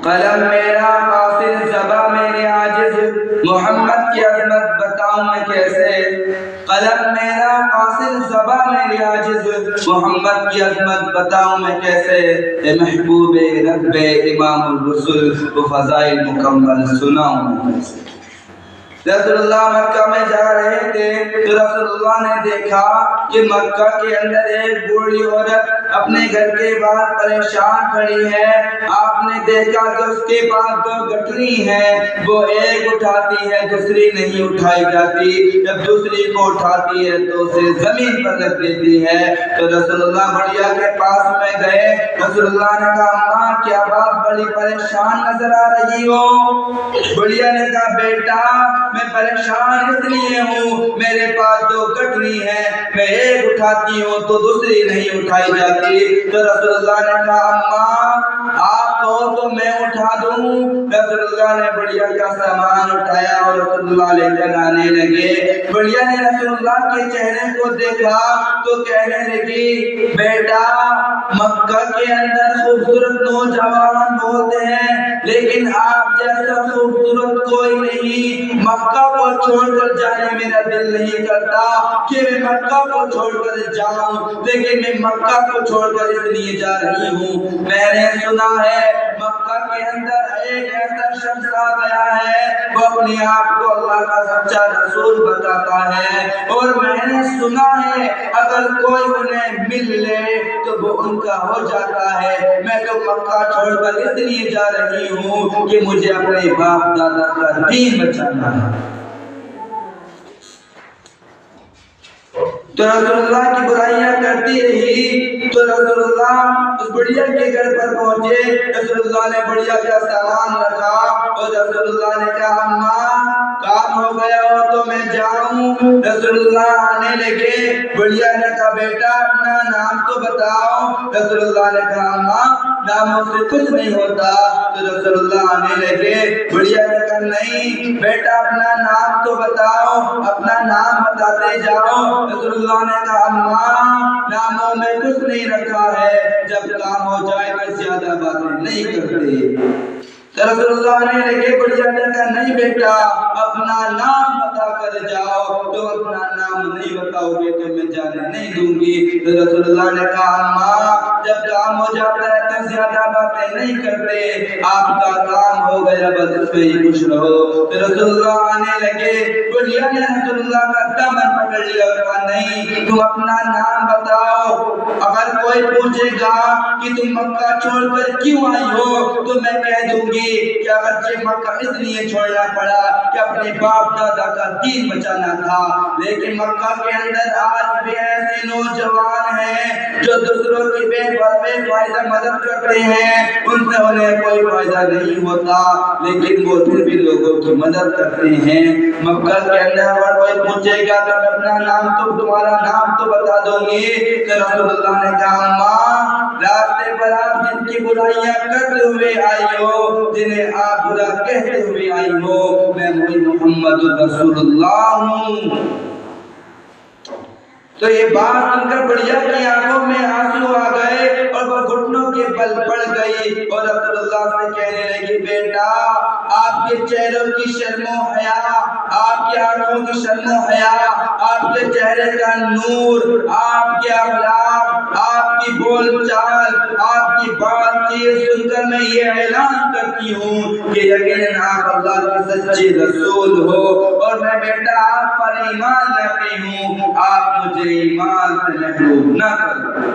قلم میرا قاصر زباں میرے عاجز، محمد کی عظمت بتاؤں میں کیسے؟ قلم میرا قاصر زباں میرے عاجز، محمد کی عظمت بتاؤں میں کیسے؟ اے محبوب رب امام الرسل، وہ فضائل مکمل سناؤں میں کیسے؟ رسول اللہ مکہ میں جا رہے تھے تو رسول اللہ نے دیکھا کہ مکہ کے اندر ایک بوڑھی عورت اپنے گھر کے باہر پریشان کھڑی ہے۔ آپ نے دیکھا کہ اس کے پاس 2 گٹھری ہیں، وہ ایک اٹھاتی ہے دوسری نہیں اٹھائی جاتی، جب دوسری کو اٹھاتی ہے تو اسے زمین پر رکھ دیتی ہے۔ تو رسول اللہ بڑھیا کے پاس میں گئے، رسول اللہ نے کہا ماں کیا بات بڑی پریشان نظر آ رہی ہو؟ بڑھیا نے کہا بیٹا میں پریشان اس لیے ہوں، میرے پاس 2 گٹھری ہیں، میں ایک اٹھاتی ہوں تو دوسری نہیں اٹھائی جاتی۔ تو رسول اللہ نے کہا اماں آپ کہو تو میں اٹھا دوں۔ رسول اللہ نے بڑھیا کا سامان اٹھایا اور رسول اللہ لے کر آنے لگے۔ بڑھیا نے رسول اللہ کے چہرے کو دیکھا تو کہنے لگی بیٹا مکہ کے اندر خوبصورت نوجوان بہت ہیں لیکن آپ جیسا خوبصورت کوئی نہیں، مکہ کو چھوڑ کر جانے میرا دل نہیں کرتا کہ میں مکہ کو چھوڑ کر جاؤں، لیکن میں مکہ کو چھوڑ کر اس لیے جا رہی ہوں میں نے سنا ہے مکہ کے اندر ایک ایسا شخص آ گیا ہے وہ اپنے آپ کو اللہ کا سچا رسول بتاتا ہے، اور میں نے سنا ہے اگر کوئی انہیں مل لے تو وہ ان کا ہو جاتا ہے۔ میں تو مکہ چھوڑ کر اس لیے جا رہی ہوں کہ مجھے اپنے باپ دادا کا دین بچانا ہے۔ تو رسول اللہ کی برائیاں کرتی رہی تو رسول اللہ اس بڑھیا کے گھر پر پہنچے، رسول اللہ نے بڑھیا کا سامان رکھا اور رسول اللہ نے کہا اماں کام ہو گیا ہو تو میں جاؤں۔ رسول اللہ آنے لگے، بڑھیا نے کہا بیٹا اپنا نام تو بتاؤ۔ رسول اللہ نے کہا اماں ناموں سے کچھ نہیں ہوتا۔ تو رسول اللہ آنے لگے، بڑھیا نے کہا نہیں بیٹا اپنا نام تو بتاؤ، اپنا نام بتاتے جاؤ۔ رسول اللہ نے کہا اماں ناموں میں کچھ نہیں رکھا ہے، جب کام ہو جائے تو زیادہ باتیں نہیں کرتے۔ رسول اللہ نے لگے، بڑھیا نے کہا نہیں بیٹا اپنا نام بتا کر جاؤ، تو اپنا نام نہیں بتاؤ گے تو میں جانے نہیں دوں گی۔ تو رسول اللہ نے کہا اماں جب کام ہو جاتا ہے تو زیادہ باتیں نہیں کرتے، آپ کا کام ہو گیا بس اس میں ہی خوش رہو۔ تو رسول اللہ آنے لگے، بڑھیا نے رسول اللہ کا دامن پکڑ لیا اور کہا نہیں تم اپنا نام بتاؤ، اگر کوئی پوچھے گا کہ تم مکہ چھوڑ کر کیوں آئی ہو تو میں کہہ دوں گی کہ اگرچہ مکہ اس لیے چھوڑنا پڑا کہ اپنے باپ دادا کا دین بچانا تھا، لیکن مکہ کے اندر آج بھی ایسے نوجوان ہیں جو دوسروں کی بے فائدہ مدد کرتے ہیں، ان سے انہیں کوئی فائدہ نہیں ہوتا لیکن وہ پھر بھی لوگوں کی مدد کرتے ہیں۔ مکہ کے اندر اگر کوئی پوچھے گا تو میں اپنا نام تو تمہارا نام تو بتا دوں گی۔ تو رسول اللہ نے کہا اماں راستے پر آپ جن کی برائیاں کرتے ہوئے آئی ہو، جنہیں آپ برا کہتے ہوئے آئی ہو، میں وہی محمد رسول اللہ ہوں۔ تو یہ بات سن کر بڑھیا کی آنکھوں میں آنسو آ گئے اور وہ گھٹنوں کے بل پڑ گئی اور رسول اللہ سے کہنے لگی بیٹا آپ کے چہروں کی شرم و حیا، آپ کی آنکھوں کی شرم و حیا، آپ کے چہرے کا نور، آپ کے اخلاق، آپ کی بول چال، آپ کی بات چیت سن کر میں یہ اعلان کرتی ہوں کہ یقیناً آپ اللہ کے سچے رسول ہو، اور میں بیٹا آپ پر ایمان لاتی ہوں، آپ مجھے ایمان سے محروم نہ کرو۔